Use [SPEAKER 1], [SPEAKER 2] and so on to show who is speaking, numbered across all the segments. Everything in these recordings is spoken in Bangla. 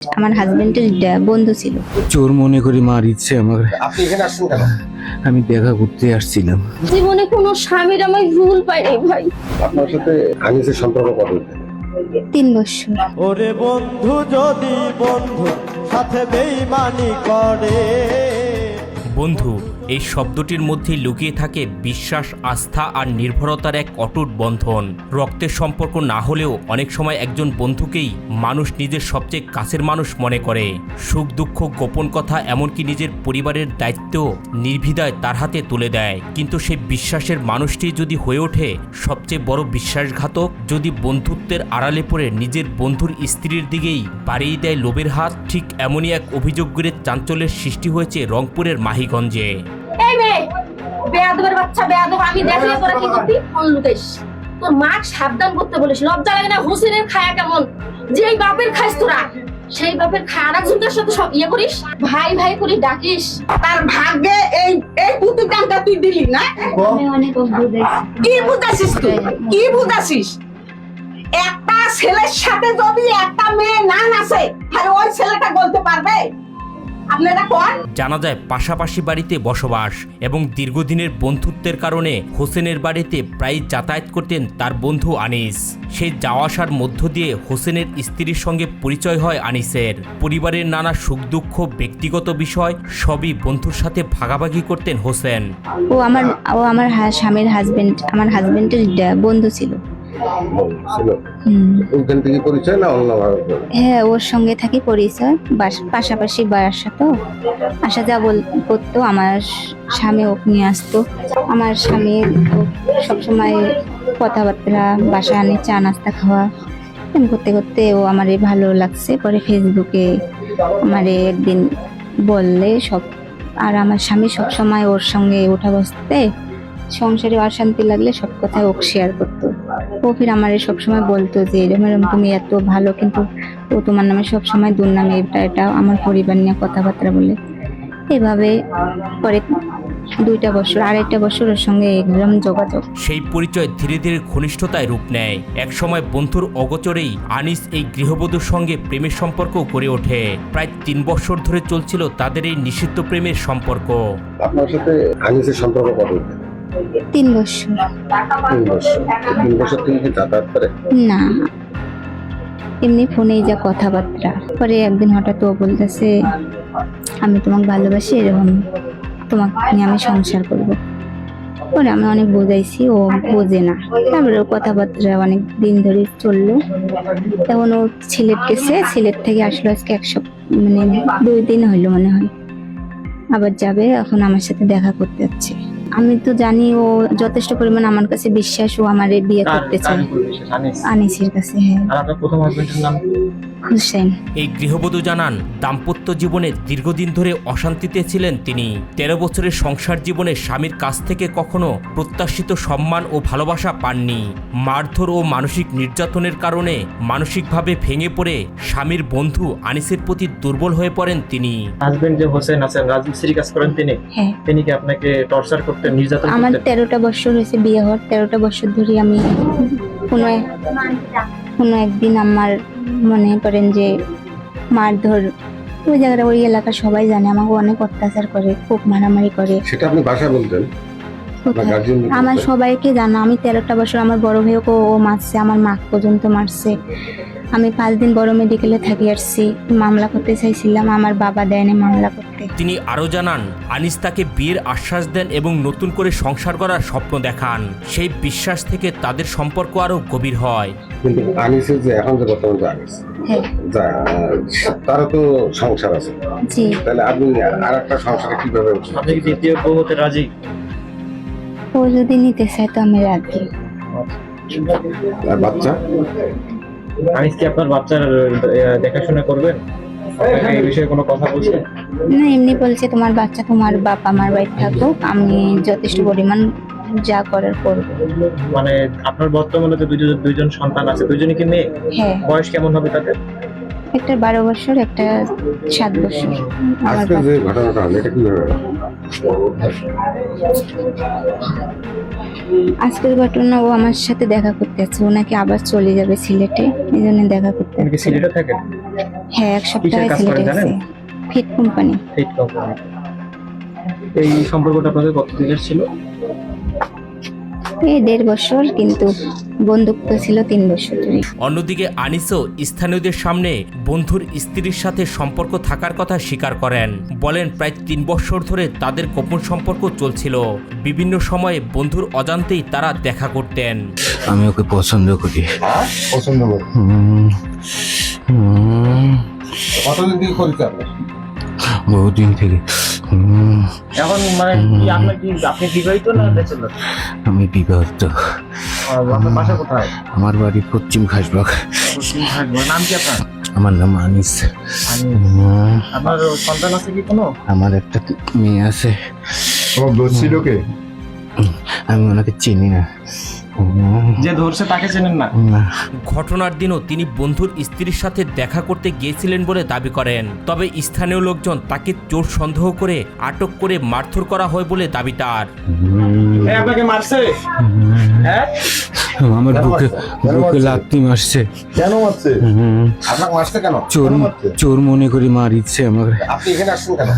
[SPEAKER 1] আমার হাজবেন্ডের বন্ধু ছিল।
[SPEAKER 2] চোর মনে করি মারিচ্ছে আমাকে।
[SPEAKER 3] আপনি এখানে আসছেন কেন?
[SPEAKER 2] আমি দেখা করতে আসছিলাম।
[SPEAKER 4] জীবনে কোনো স্বামীর আমি ভুল পাই নাই ভাই।
[SPEAKER 3] আপনার সাথে আনিসের সম্পর্ক কত?
[SPEAKER 1] 3 বছর।
[SPEAKER 5] ওরে বন্ধু যদি বন্ধু সাথে বেঈমানি করে।
[SPEAKER 6] বন্ধু এই শব্দটির মধ্যে লুকিয়ে থাকে বিশ্বাস, আস্থা আর নির্ভরতার এক অটুট বন্ধন। রক্তের সম্পর্ক না হলেও অনেক সময় একজন বন্ধুকেই মানুষ নিজের সবচেয়ে কাছের মানুষ মনে করে। সুখ দুঃখ, গোপন কথা, এমনকি নিজের পরিবারের দায়িত্ব নির্ভীদায় তার হাতে তুলে দেয়। কিন্তু সেই বিশ্বাসের মানুষটি যদি হয়ে ওঠে সবচেয়ে বড় বিশ্বাসঘাতক, যদি বন্ধুত্বের আড়ালে পড়ে নিজের বন্ধুর স্ত্রীর দিকেই বাড়িয়ে দেয় লোভের হাত, ঠিক এমনই এক অভিযোগ করে চাঞ্চল্যের সৃষ্টি হয়েছে রংপুরের মাহিগঞ্জে।
[SPEAKER 4] এই মেয়ে, বেয়াদবের বাচ্চা বেয়াদব, আমি দেখলে তোরা কি করবি? ফোন লুকাইস। তোর মা সাবধান করতে বলিস, লজ্জা লাগে না? হোসেনের খায়া কেমন, যেই বাপের খাইস তোরা, সেই বাপের খায় আরেকজনের সাথে সব ইয়ে করিস, ভাই ভাই করে ডাকিস।
[SPEAKER 7] তার ভাগ্যে এই এই পুতুল কামটা তুই দিলি না?
[SPEAKER 1] আমি অনেক বুঝাইছি।
[SPEAKER 7] কি বুঝাছিস তুই? কি বুঝাছিস? একটা ছেলের সাথে যদি একটা মেয়ে না নাচে তাহলে ওই ছেলেটা বলতে পারবে? আপনারা কোন?
[SPEAKER 6] জানা যায় পাশাপাশি বাড়িতে বসবাস এবং দীর্ঘদিনের বন্ধুত্বের কারণে হোসেনের বাড়িতে প্রায় যাতায়াত করতেন তার বন্ধু আনিস। সেই যাওয়া আসার মধ্য দিয়ে হোসেনের স্ত্রীর সঙ্গে পরিচয় হয় আনিসের। পরিবারের নানা সুখ দুঃখ, ব্যক্তিগত বিষয় সবই বন্ধুর সাথে ভাগাভাগি করতেন হোসেন।
[SPEAKER 1] ও আমার স্বামীর হাজবেন্ড, আমার হাজবেন্ডের বন্ধু ছিল।
[SPEAKER 3] ওইখান থেকে পরিচয় না অন্যভাবে?
[SPEAKER 1] হ্যাঁ, ওর সঙ্গে থাকি পরিচয়, পাশাপাশি বাসা তো আসা যা করতো। আমার স্বামী ওকে নিয়ে আসতো। আমার স্বামী সবসময় কথাবার্তা, বাসা আনে, চা নাস্তা খাওয়া করতে করতে ও আমারে ভালো লাগছে। পরে ফেসবুকে আমারে একদিন বললে সব, আর আমার স্বামী সবসময় ওর সঙ্গে ওঠা বসতে, সংসারে অশান্তি লাগলে সব কথাই ওকে শেয়ার করতো। ও ফির আমারে সবসময় বলতো যে এরকম তুমি এত ভালো, কিন্তু ও তোমার নামে সবসময় দুর্নামে এটা আমার পরিবার নিয়ে কথাবার্তা বলে। এভাবে পরে 2টা বছর, 2.5 বছর ওর সঙ্গে এরকম যোগাযোগ।
[SPEAKER 6] সেই পরিচয় ধীরে ধীরে ঘনিষ্ঠতায় রূপ নেয়। একসময় বন্ধুর অগোচরেই আনিস এই গৃহবধূর সঙ্গে প্রেমের সম্পর্ক গড়ে ওঠে। প্রায় 3 বছর ধরে চলছিল তাদের এই নিষিদ্ধ প্রেমের সম্পর্ক।
[SPEAKER 3] আপনার সাথে আনিসের সম্পর্ক কত?
[SPEAKER 1] 3 বছর।
[SPEAKER 3] 3 বছর। 3 বছর থেকে কি যাতায়াত করে?
[SPEAKER 1] না, এমনি ফোনেই যা কথাবার্তা। পরে একদিন হঠাৎ ও বলতেছে আমি তোমাকে ভালোবাসি, এরকম তোমাকে নিয়ে আমি সংসার করবো। পরে আমি অনেক বোঝাইছি, ও বোঝে না। তারপরে ও কথাবার্তা অনেক দিন ধরে চললো। তখন ও সিলেট গেছে, সিলেট থেকে আসলো আজকে 1 সপ্তাহ, মানে 2 দিন হইলো মনে হয়। আবার যাবে, এখন আমার সাথে দেখা করতে যাচ্ছে। আমি তো জানি ও যথেষ্ট পরিমাণ আমার কাছে বিশ্বাস, ও আমারে বিয়ে করতে চায় আনিসের কাছে। হ্যাঁ।
[SPEAKER 5] আর আপনার প্রথম হাজবেন্ডের নাম?
[SPEAKER 1] হোসেন।
[SPEAKER 6] এই গৃহবধূ জানান দাম্পত্য জীবনে দীর্ঘদিন ধরে অশান্তিতে ছিলেন তিনি। 13 বছরের সংসার জীবনে স্বামীর কাছ থেকে কখনো প্রত্যাশিত সম্মান ও ভালোবাসা পাননি। মারধর ও মানসিক নির্যাতনের কারণে মানসিকভাবে ভেঙে পড়ে স্বামীর বন্ধু আনিসের প্রতি দুর্বল হয়ে পড়েন তিনি।
[SPEAKER 5] হাজবেন্ড যে হোসেন আছেন, রাজমিস্ত্রি কাজ করেন তিনি।
[SPEAKER 1] হ্যাঁ।
[SPEAKER 5] তিনি কি আপনাকে টর্চার করতেন, নির্যাতন
[SPEAKER 1] আমার
[SPEAKER 5] করতেন?
[SPEAKER 1] 13টা বছর হয়েছে বিয়ে হওয়ার। 13টা বছর ধরে আমি কোনো একদিন আমার মনে করেন যে মারধর, ওই জায়গাটা ওই এলাকার সবাই জানে আমাকে অনেক অত্যাচার করে, খুব মারামারি করে।
[SPEAKER 3] সেটা আপনি ভাষায় বলতেন?
[SPEAKER 1] আমার সবাইকে জানা। আমি 13টা বছর, আমার বড় ভাইকে ও মারছে, আমার মা পর্যন্ত মারছে। আমি 5 দিন বড় মেডিকেলে থাকি আসছি। মামলা করতে চাইছিলাম, আমার বাবা দেয়নি মামলা করতে।
[SPEAKER 6] তিনি আরও জানান আনিস তাকে বিয়ের আশ্বাস দেন এবং নতুন করে সংসার করার স্বপ্ন দেখান। সেই বিশ্বাস থেকে তাদের সম্পর্ক আরো গভীর হয়।
[SPEAKER 3] কিন্তু আনিসের যে এখন যে বর্তমানে আনিস,
[SPEAKER 1] হ্যাঁ।
[SPEAKER 3] তারও তো সংসার আছে।
[SPEAKER 1] জি।
[SPEAKER 3] তাহলে আপনি আর একটা সংসারে কিভাবে?
[SPEAKER 5] আপনি কি দ্বিতীয় বউ হতে রাজি?
[SPEAKER 1] ও যদি নিতে চায় তো আমি রাজি।
[SPEAKER 3] আর বাচ্চা?
[SPEAKER 5] আনিস কি আপনার বাচ্চার দেখাশোনা করবেন? আপনাকে এই বিষয়ে কোনো কথা বলছেন?
[SPEAKER 1] না, এমনি বলছে তোমার বাচ্চা তোমার বাবা আমার বাড়ি থাকুক, আমি যথেষ্ট পরিমাণ যা করার করবো।
[SPEAKER 5] মানে আপনার বর্তমানে যে দুইজন সন্তান আছে, দুইজনই কি মেয়ে?
[SPEAKER 1] হ্যাঁ।
[SPEAKER 5] বয়স কেমন হবে তাদের?
[SPEAKER 1] একটা 12 বছর, একটা 7 বছর। আমার
[SPEAKER 3] আজকে যে ঘটনাটা হলো এটা কিভাবে হলো?
[SPEAKER 1] আজকের ঘটনা, ও আমার সাথে দেখা করতে যাচ্ছে। ও নাকি আবার চলে যাবে সিলেটে, এই জন্য দেখা করতে
[SPEAKER 5] আপনি কি
[SPEAKER 1] যাচ্ছে।
[SPEAKER 5] সিলেটে থাকেন?
[SPEAKER 1] হ্যাঁ, এক সপ্তাহে
[SPEAKER 5] কাজ
[SPEAKER 1] ছেলেটা
[SPEAKER 5] করেন জানেন?
[SPEAKER 1] গেছে ফিট কোম্পানি।
[SPEAKER 5] ঠিক কোম্পানি। এই সম্পর্কটা আপনাদের কতদিনের ছিল?
[SPEAKER 1] এই 1.5 বছর, কিন্তু বন্ধুত্ব ছিল 3 বছর ধরে।
[SPEAKER 6] অন্যদিকে আনিসও স্থানীয়দের সামনে বন্ধুর স্ত্রীর সাথে সম্পর্ক থাকার কথা স্বীকার করেন। বলেন প্রায় 3 বছর ধরে তাদের গোপন সম্পর্ক চলছিল। বিভিন্ন সময়ে বন্ধুর অজান্তেই তারা দেখা করতেন।
[SPEAKER 2] আমি ওকে পছন্দ করি।
[SPEAKER 3] পছন্দ করি। কতদিন থেকে করেছে আপনার?
[SPEAKER 2] বহুদিন থেকে।
[SPEAKER 5] এখন মানে আপনি বিবাহিত না ব্যাচেলর?
[SPEAKER 2] আমি বিবাহিত।
[SPEAKER 5] আপনার বাসা কোথায়?
[SPEAKER 2] আমার বাড়ি পশ্চিম খাসবাগ।
[SPEAKER 5] নাম কি আপনার?
[SPEAKER 2] আমার নাম আনিস।
[SPEAKER 5] আপনার সন্তান আছে কি কোনো?
[SPEAKER 2] আমার একটা মেয়ে আছে।
[SPEAKER 3] তোমার দোষ ছিল কে?
[SPEAKER 2] আমি ওনাকে চিনি না।
[SPEAKER 5] যে ধরছে তাকে চেনেন না?
[SPEAKER 2] না।
[SPEAKER 6] ঘটনার দিনও তিনি বন্ধুর স্ত্রীর সাথে দেখা করতে গিয়েছিলেন বলে দাবি করেন। তবে স্থানীয় লোকজন তাকে চোর সন্দেহ করে আটক করে মারধর করা হয় বলে দাবি তার।
[SPEAKER 5] আপনাকে মারছে? হ্যাঁ,
[SPEAKER 2] আমার
[SPEAKER 3] কেন
[SPEAKER 2] বুকে
[SPEAKER 3] কেন
[SPEAKER 2] বুকে
[SPEAKER 3] মারছে?
[SPEAKER 2] লাথি মারছে।
[SPEAKER 3] কেন মারছে? আপনাকে মারছে কেন?
[SPEAKER 2] চোর
[SPEAKER 3] কেন মারছে?
[SPEAKER 2] চোর মনে করে মারিচ্ছে আমাকে।
[SPEAKER 3] আপনি এখানে আসছেন কেন?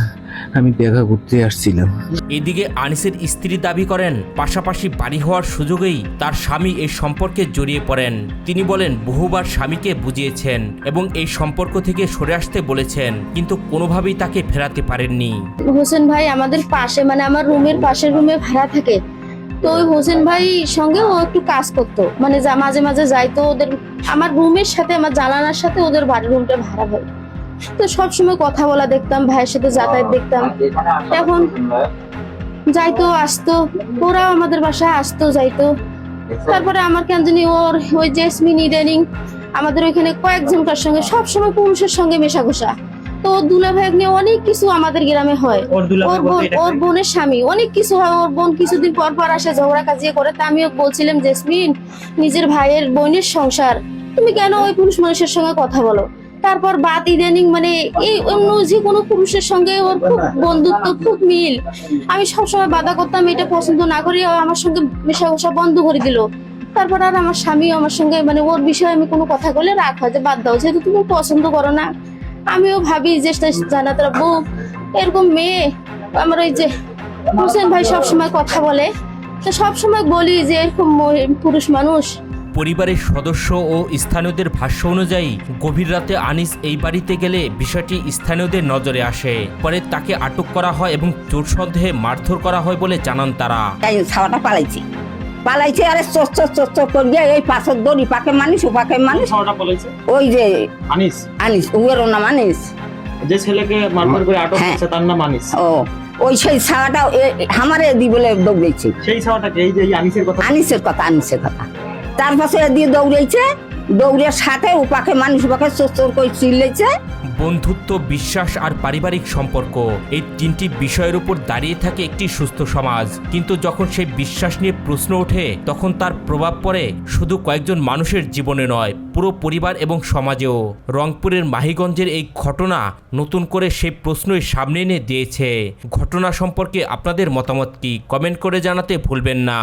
[SPEAKER 2] আমি দেখা করতে আসছিলাম।
[SPEAKER 6] এদিকে আনিসের স্ত্রী দাবি করেন পাশাপাশি বাড়ি হওয়ার সুযোগেই তার স্বামী এই সম্পর্কে জড়িয়ে পড়েন। তিনি বলেন বহুবার স্বামীকে বুঝিয়েছেন এবং এই সম্পর্ক থেকে সরে আসতে বলেছেন, কিন্তু কোনোভাবেই তাকে ফেরাতে পারেননি।
[SPEAKER 4] হোসেন ভাই আমাদের পাশে, মানে আমার রুমের পাশের রুমে ভাড়া থাকে। তো ওই হোসেন ভাই সঙ্গে ও একটু কাজ করতো, মানে মাঝে মাঝে যাইতো ওদের, আমার রুমের সাথে, আমার জানালার সাথে ওদের বাড়ির রুমটা ভাড়া হয়। তো সবসময় কথা বলা দেখতাম, ভাইয়ের সাথে যাতায়াত দেখতাম। এখন যাইতো আসতো, ওরাও আমাদের বাসায় আসতো যাইতো। তারপরে আমার কেন জানি ওর ওই জেসমিন ইদানিং আমাদের ওইখানে কয়েকজনকার সঙ্গে সবসময় পুরুষের সঙ্গে মেশাঘোষা। তো ওর দুলাভাই নিয়ে অনেক কিছু আমাদের গ্রামে হয়। ওর বোনের স্বামী অনেক কিছু হয়। ওর বোন কিছুদিন পর পর আসে, ঝগড়া কাজিয়ে করে। তা আমিও বলছিলাম, জেসমিন নিজের ভাইয়ের বোনের সংসার, তুমি কেন ওই পুরুষ মানুষের সঙ্গে কথা বলো? তারপর বাদ ইদানিং মানে এই অন্য যে কোনো পুরুষের সঙ্গে ওর খুব বন্ধুত্ব, খুব মিল। আমি সবসময় বাধা করতাম, এটা পছন্দ না করি ও আমার সঙ্গে মেশাঘোষা বন্ধ করে দিল। তারপর আর আমার স্বামী আমার সঙ্গে, মানে ওর বিষয়ে আমি কোনো কথা বলে রাগ হয় যে বাদ দাও, যেহেতু তুমি পছন্দ করো না। আমিও ভাবি যে জানা তোরা বউ এরকম মেয়ে, আমার ওই যে হোসেন ভাই সবসময় কথা বলে, তো সবসময় বলি যে এরকম পুরুষ মানুষ।
[SPEAKER 6] পরিবারের সদস্য ও স্থানীয়দের ভাষ্য অনুযায়ী গভীর রাতে আনিস এই বাড়িতে গেলে বিষয়টি স্থানীয়দের নজরে আসে। পরে তাকে আটক করা হয় এবং চোর সন্দেহে মারধর করা হয় বলে জানান তারা।
[SPEAKER 7] এই ছাওয়াটা পালাইছে আরে চোর চোর চোর চোর করে এই পাশের দড়ি পাকে মানুষ ও পাকে মানুষ। ওই যে
[SPEAKER 5] আনিস
[SPEAKER 7] আনিস উয়ের নাম আনিস,
[SPEAKER 5] যে ছেলেকে মারধর করে আটক
[SPEAKER 7] হ্যাঁ।
[SPEAKER 5] করছে তার নাম আনিস।
[SPEAKER 7] ও ওই সেই ছাওয়াটা আমারে দি বলে দৌড়েছে।
[SPEAKER 5] সেই ছাওয়াটাকে এই যে এই আনিসের কথা
[SPEAKER 7] আনিসের কথা তার পাশে দিয়ে দৌড়েছে, দৌড়ের সাথে উপাকে মানুষ উপাকে চোর চোর করে চিল্লেছে।
[SPEAKER 6] বন্ধুত্ব, বিশ্বাস আর পারিবারিক সম্পর্ক, এই 3টি বিষয়ের উপর দাঁড়িয়ে থাকে একটি সুস্থ সমাজ। কিন্তু যখন সেই বিশ্বাস নিয়ে প্রশ্ন ওঠে, তখন তার প্রভাব পড়ে শুধু কয়েকজন মানুষের জীবনে নয়, পুরো পরিবার এবং সমাজেও। রংপুরের মাহিগঞ্জের এই ঘটনা নতুন করে সেই প্রশ্নই সামনে এনে দিয়েছে। ঘটনা সম্পর্কে আপনাদের মতামত কি? কমেন্ট করে জানাতে ভুলবেন না।